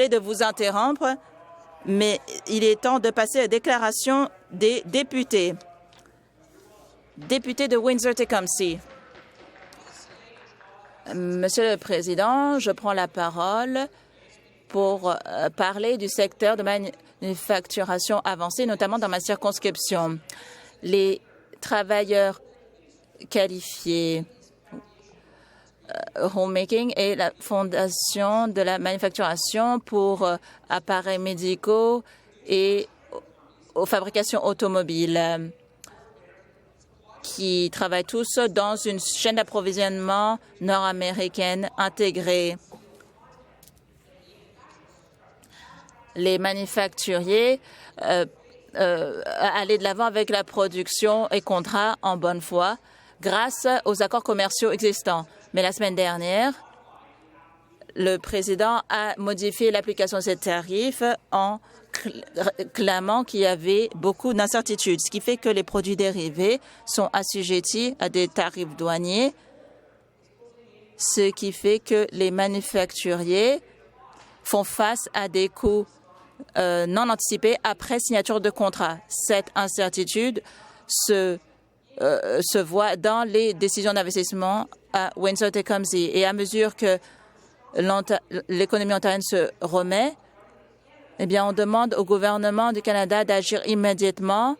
Désolé de vous interrompre, mais il est temps de passer à la déclaration des députés. Député de Windsor-Tecumseh. Monsieur le Président, je prends la parole pour parler du secteur de manufacturation avancée, notamment dans ma circonscription. Les travailleurs qualifiés, Homemaking et la Fondation de la manufacturation pour appareils médicaux et aux fabrications automobiles, qui travaillent tous dans une chaîne d'approvisionnement nord-américaine intégrée. Les manufacturiers allaient de l'avant avec la production et contrats en bonne foi grâce aux accords commerciaux existants. Mais la semaine dernière, le président a modifié l'application de ces tarifs en clamant qu'il y avait beaucoup d'incertitudes, ce qui fait que les produits dérivés sont assujettis à des tarifs douaniers, ce qui fait que les manufacturiers font face à des coûts non anticipés après signature de contrat. Cette incertitude se voit dans les décisions d'investissement à Windsor-Tecumseh. Et à mesure que l'économie ontarienne se remet, eh bien, on demande au gouvernement du Canada d'agir immédiatement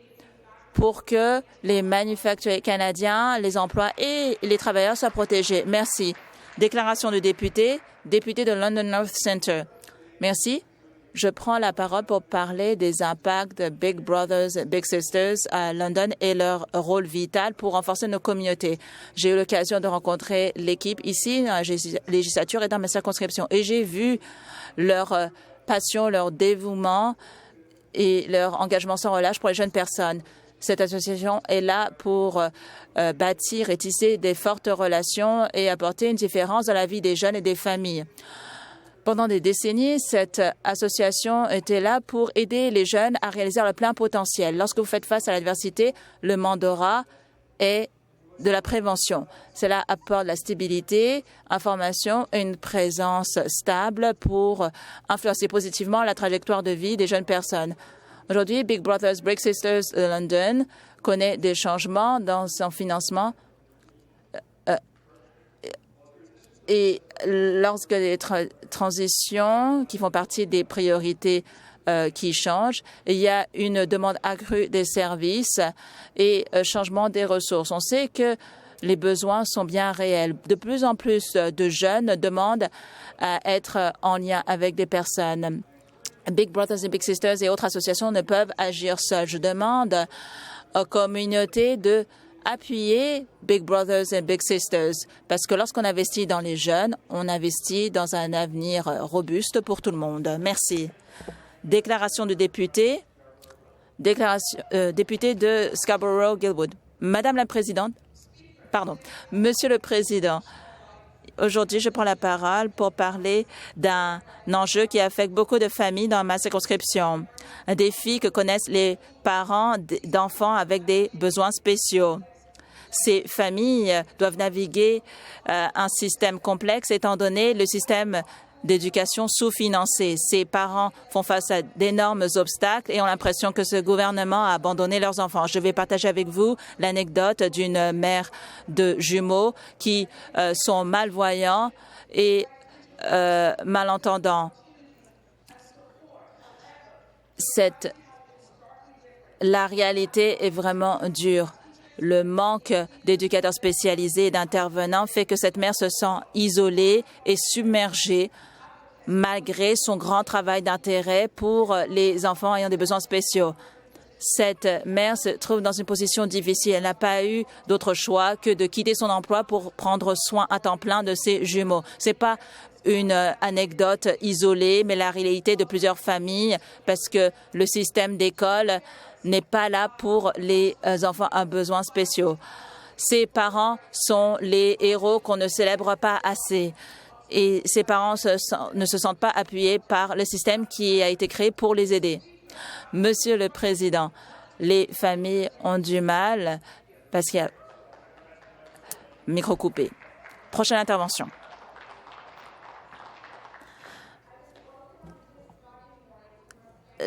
pour que les manufacturiers canadiens, les emplois et les travailleurs soient protégés. Merci. Déclaration de député, député de London North Centre. Merci. Je prends la parole pour parler des impacts de Big Brothers et Big Sisters à London et leur rôle vital pour renforcer nos communautés. J'ai eu l'occasion de rencontrer l'équipe ici, dans la législature et dans ma circonscription, et j'ai vu leur passion, leur dévouement et leur engagement sans relâche pour les jeunes personnes. Cette association est là pour bâtir et tisser des fortes relations et apporter une différence dans la vie des jeunes et des familles. Pendant des décennies, cette association était là pour aider les jeunes à réaliser leur plein potentiel. Lorsque vous faites face à l'adversité, le mandat est de la prévention. Cela apporte la stabilité, information et une présence stable pour influencer positivement la trajectoire de vie des jeunes personnes. Aujourd'hui, Big Brothers Big Sisters de London connaît des changements dans son financement et lorsque les transitions qui font partie des priorités qui changent, il y a une demande accrue des services et changement des ressources. On sait que les besoins sont bien réels. De plus en plus de jeunes demandent à être en lien avec des personnes. Big Brothers et Big Sisters et autres associations ne peuvent agir seules. Je demande aux communautés de appuyer Big Brothers et Big Sisters parce que lorsqu'on investit dans les jeunes, on investit dans un avenir robuste pour tout le monde. Merci. Déclaration de député. Député de Scarborough-Guildwood. Madame la Présidente, Monsieur le Président, aujourd'hui, je prends la parole pour parler d'un enjeu qui affecte beaucoup de familles dans ma circonscription. Un défi que connaissent les parents d'enfants avec des besoins spéciaux. Ces familles doivent naviguer un système complexe étant donné le système d'éducation sous-financé. Ces parents font face à d'énormes obstacles et ont l'impression que ce gouvernement a abandonné leurs enfants. Je vais partager avec vous l'anecdote d'une mère de jumeaux qui sont malvoyants et malentendants. La réalité est vraiment dure. Le manque d'éducateurs spécialisés et d'intervenants fait que cette mère se sent isolée et submergée malgré son grand travail d'intérêt pour les enfants ayant des besoins spéciaux. Cette mère se trouve dans une position difficile. Elle n'a pas eu d'autre choix que de quitter son emploi pour prendre soin à temps plein de ses jumeaux. Ce n'est pas une anecdote isolée, mais la réalité de plusieurs familles parce que le système d'école n'est pas là pour les enfants à besoins spéciaux. Ces parents sont les héros qu'on ne célèbre pas assez. Et ces parents ne se sentent pas appuyés par le système qui a été créé pour les aider. Monsieur le Président, les familles ont du mal parce qu'il y a micro coupé. Prochaine intervention.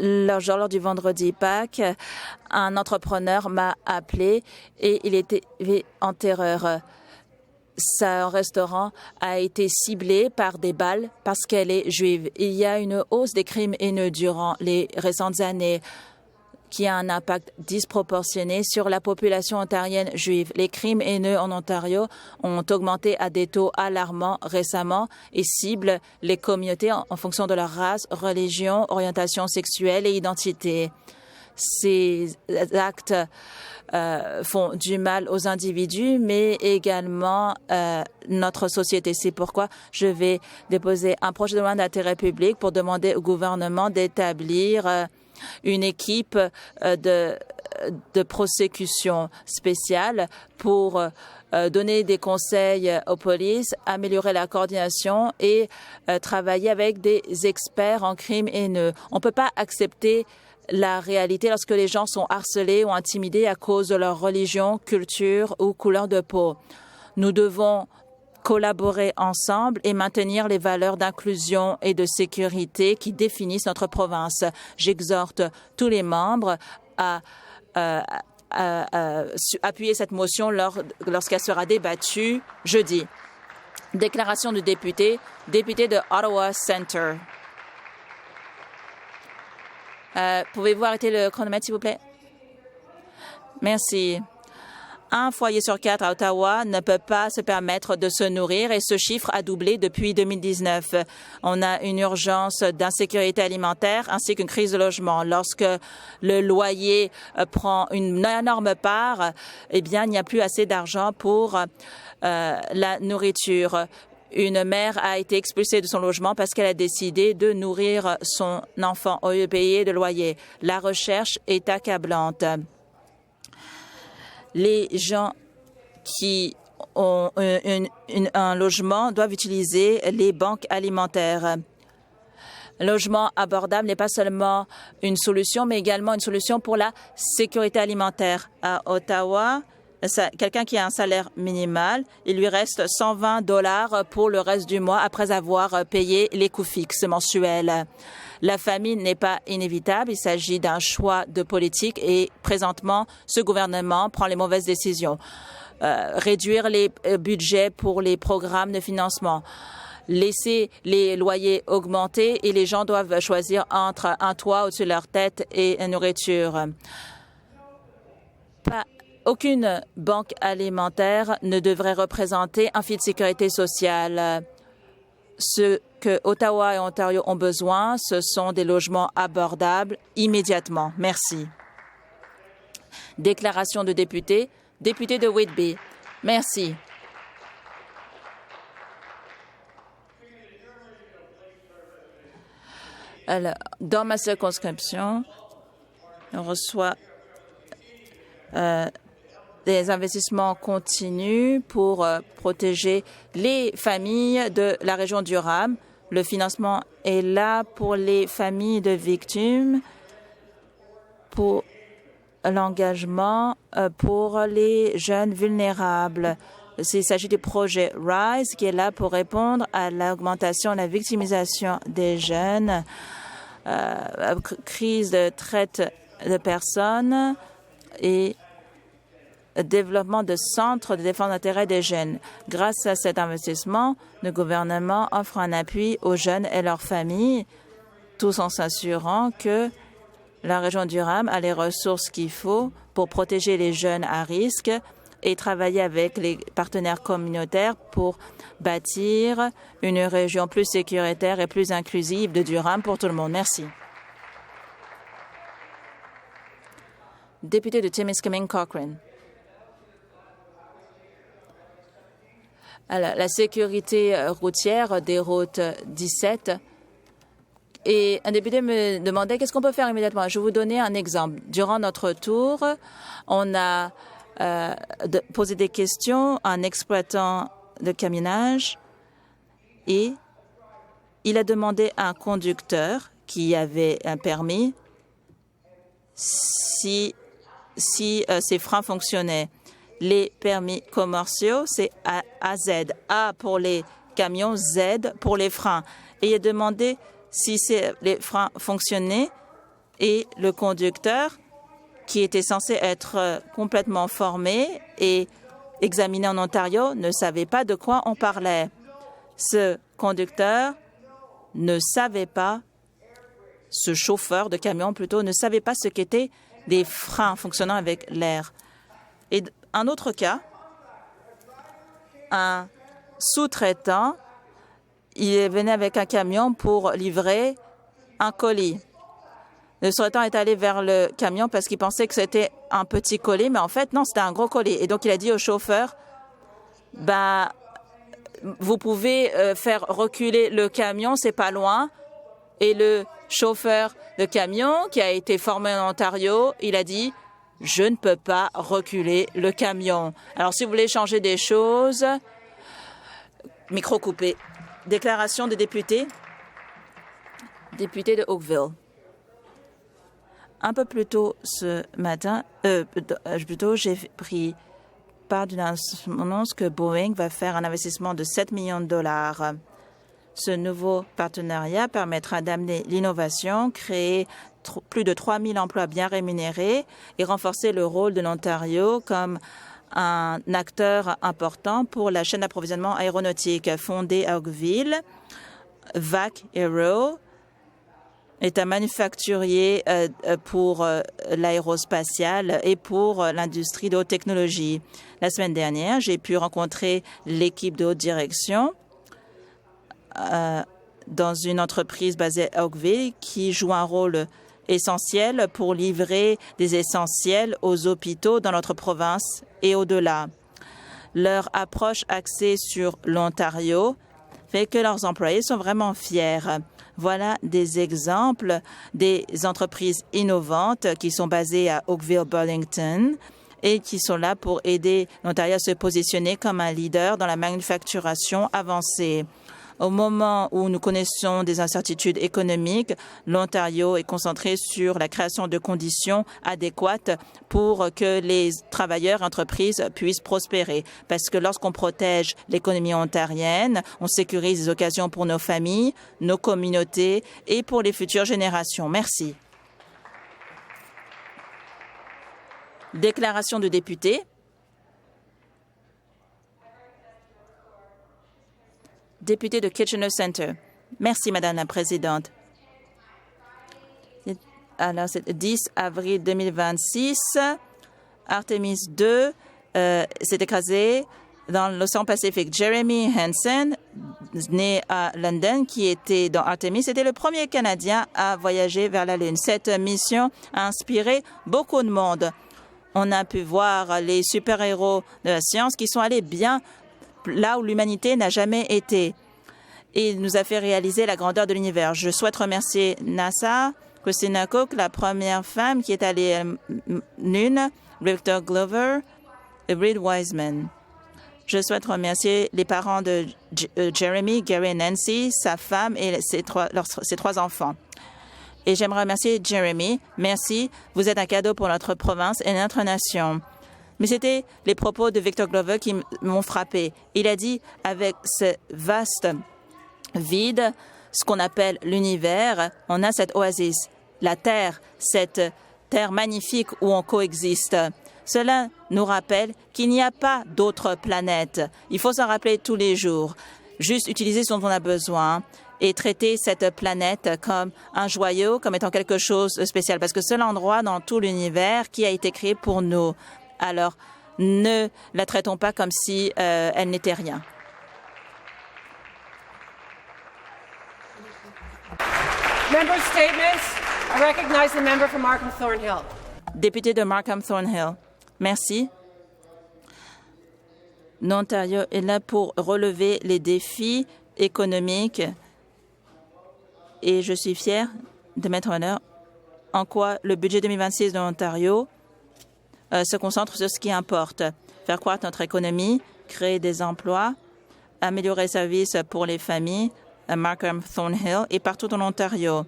lors du vendredi Pâques, un entrepreneur m'a appelé et il était en terreur. Son restaurant a été ciblé par des balles parce qu'elle est juive. Il y a une hausse des crimes haineux durant les récentes années qui a un impact disproportionné sur la population ontarienne juive. Les crimes haineux en Ontario ont augmenté à des taux alarmants récemment et ciblent les communautés en fonction de leur race, religion, orientation sexuelle et identité. Ces actes font du mal aux individus, mais également notre société. C'est pourquoi je vais déposer un projet de loi d'intérêt public pour demander au gouvernement d'établir une équipe de prosécution spéciale pour donner des conseils aux polices, améliorer la coordination et travailler avec des experts en crimes haineux. On ne peut pas accepter la réalité lorsque les gens sont harcelés ou intimidés à cause de leur religion, culture ou couleur de peau. Nous devons collaborer ensemble et maintenir les valeurs d'inclusion et de sécurité qui définissent notre province. J'exhorte tous les membres à appuyer cette motion lorsqu'elle sera débattue jeudi. Déclaration du député de Ottawa Centre. Pouvez-vous arrêter le chronomètre, s'il vous plaît? Merci. Un foyer sur 4 à Ottawa ne peut pas se permettre de se nourrir et ce chiffre a doublé depuis 2019. On a une urgence d'insécurité alimentaire ainsi qu'une crise de logement. Lorsque le loyer prend une énorme part, eh bien, il n'y a plus assez d'argent pour la nourriture. Une mère a été expulsée de son logement parce qu'elle a décidé de nourrir son enfant au lieu de payer de loyer. La recherche est accablante. Les gens qui ont un logement doivent utiliser les banques alimentaires. Le logement abordable n'est pas seulement une solution, mais également une solution pour la sécurité alimentaire. À Ottawa, quelqu'un qui a un salaire minimal, il lui reste 120 $ pour le reste du mois après avoir payé les coûts fixes mensuels. La famine n'est pas inévitable, il s'agit d'un choix de politique et présentement, ce gouvernement prend les mauvaises décisions. Réduire les budgets pour les programmes de financement, laisser les loyers augmenter et les gens doivent choisir entre un toit au-dessus de leur tête et une nourriture. Aucune banque alimentaire ne devrait représenter un filet de sécurité sociale. Ce que Ottawa et Ontario ont besoin, ce sont des logements abordables immédiatement. Merci. Déclaration de député de Whitby. Merci. Alors, dans ma circonscription, on reçoit des investissements continus pour protéger les familles de la région du Durham. Le financement est là pour les familles de victimes, pour l'engagement pour les jeunes vulnérables. Il s'agit du projet RISE qui est là pour répondre à l'augmentation et la victimisation des jeunes, crise de traite de personnes et développement de centres de défense d'intérêts des jeunes. Grâce à cet investissement, le gouvernement offre un appui aux jeunes et leurs familles, tout en s'assurant que la région du Durham a les ressources qu'il faut pour protéger les jeunes à risque et travailler avec les partenaires communautaires pour bâtir une région plus sécuritaire et plus inclusive de Durham pour tout le monde. Merci. Député de Timiskaming Cochrane. Alors, la sécurité routière des routes 17. Et un député me demandait qu'est-ce qu'on peut faire immédiatement. Je vais vous donner un exemple. Durant notre tour, on a posé des questions à un exploitant de camionnage et il a demandé à un conducteur qui avait un permis si ses freins fonctionnaient. Les permis commerciaux, c'est AZ. A pour les camions, Z pour les freins. Et il a demandé si les freins fonctionnaient Et le conducteur, qui était censé être complètement formé et examiné en Ontario, ne savait pas de quoi on parlait. Ce conducteur ne savait pas, ce chauffeur de camion plutôt, ne savait pas ce qu'étaient des freins fonctionnant avec l'air. Et un autre cas, un sous-traitant, il venait avec un camion pour livrer un colis. Le sous-traitant est allé vers le camion parce qu'il pensait que c'était un petit colis, mais en fait, non, c'était un gros colis. Et donc, il a dit au chauffeur, vous pouvez faire reculer le camion, c'est pas loin. Et le chauffeur de camion, qui a été formé en Ontario, il a dit, je ne peux pas reculer le camion. Alors, si vous voulez changer des choses, micro coupé. Déclaration des députés. Député de Oakville. Un peu plus tôt ce matin, j'ai pris part d'une annonce que Boeing va faire un investissement de 7 millions de dollars. Ce nouveau partenariat permettra d'amener l'innovation, créer plus de 3 000 emplois bien rémunérés et renforcer le rôle de l'Ontario comme un acteur important pour la chaîne d'approvisionnement aéronautique. Fondée à Oakville, VAC Aero est un manufacturier pour l'aérospatiale et pour l'industrie de haute technologie. La semaine dernière, j'ai pu rencontrer l'équipe de haute direction dans une entreprise basée à Oakville qui joue un rôle essentiel pour livrer des essentiels aux hôpitaux dans notre province et au-delà. Leur approche axée sur l'Ontario fait que leurs employés sont vraiment fiers. Voilà des exemples des entreprises innovantes qui sont basées à Oakville-Burlington et qui sont là pour aider l'Ontario à se positionner comme un leader dans la manufacturation avancée. Au moment où nous connaissons des incertitudes économiques, l'Ontario est concentré sur la création de conditions adéquates pour que les travailleurs et entreprises puissent prospérer. Parce que lorsqu'on protège l'économie ontarienne, on sécurise des occasions pour nos familles, nos communautés et pour les futures générations. Merci. Déclaration de député. Député de Kitchener Centre. Merci, Madame la Présidente. Alors, c'est le 10 avril 2026. Artemis II s'est écrasé dans l'océan Pacifique. Jeremy Hansen, né à London, qui était dans Artemis, était le premier Canadien à voyager vers la Lune. Cette mission a inspiré beaucoup de monde. On a pu voir les super-héros de la science qui sont allés bien là où l'humanité n'a jamais été. Et il nous a fait réaliser la grandeur de l'univers. Je souhaite remercier NASA, Christina Koch, la première femme qui est allée à la Lune, Victor Glover et Reed Wiseman. Je souhaite remercier les parents de Jeremy, Gary et Nancy, sa femme et ses trois enfants. Et j'aimerais remercier Jeremy. Merci, vous êtes un cadeau pour notre province et notre nation. Mais c'était les propos de Victor Glover qui m'ont frappé. Il a dit, avec ce vaste vide, ce qu'on appelle l'univers, on a cette oasis, la Terre, cette Terre magnifique où on coexiste. Cela nous rappelle qu'il n'y a pas d'autres planètes. Il faut s'en rappeler tous les jours. Juste utiliser ce dont on a besoin et traiter cette planète comme un joyau, comme étant quelque chose de spécial. Parce que c'est l'endroit dans tout l'univers qui a été créé pour nous. Alors, ne la traitons pas comme si elle n'était rien. Member statements. I recognize the member from Markham Thornhill. Député de Markham Thornhill. Merci. L'Ontario est là pour relever les défis économiques et je suis fière de mettre en œuvre en quoi le budget 2026 de l'Ontario se concentre sur ce qui importe. Faire croître notre économie, créer des emplois, améliorer les services pour les familles à Markham Thornhill et partout en Ontario.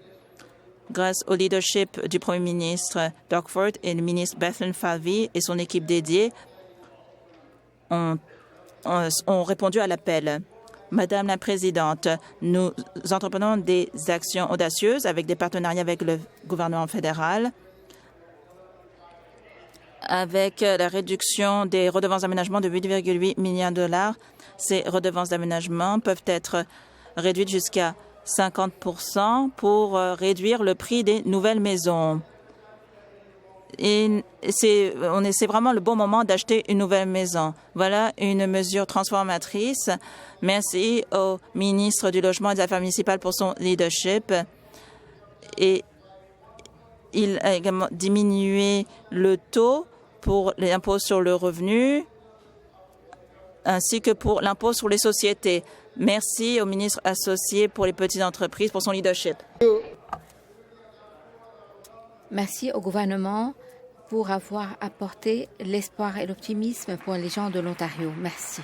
Grâce au leadership du Premier ministre Doug Ford et le ministre Bethlen Falvey et son équipe dédiée, ont répondu à l'appel. Madame la Présidente, nous entreprenons des actions audacieuses avec des partenariats avec le gouvernement fédéral, avec la réduction des redevances d'aménagement de 8,8 milliards de dollars. Ces redevances d'aménagement peuvent être réduites jusqu'à 50% pour réduire le prix des nouvelles maisons. Et c'est vraiment le bon moment d'acheter une nouvelle maison. Voilà une mesure transformatrice. Merci au ministre du Logement et des Affaires municipales pour son leadership. Et il a également diminué le taux pour l'impôt sur le revenu ainsi que pour l'impôt sur les sociétés. Merci au ministre associé pour les petites entreprises pour son leadership. Merci au gouvernement pour avoir apporté l'espoir et l'optimisme pour les gens de l'Ontario. Merci.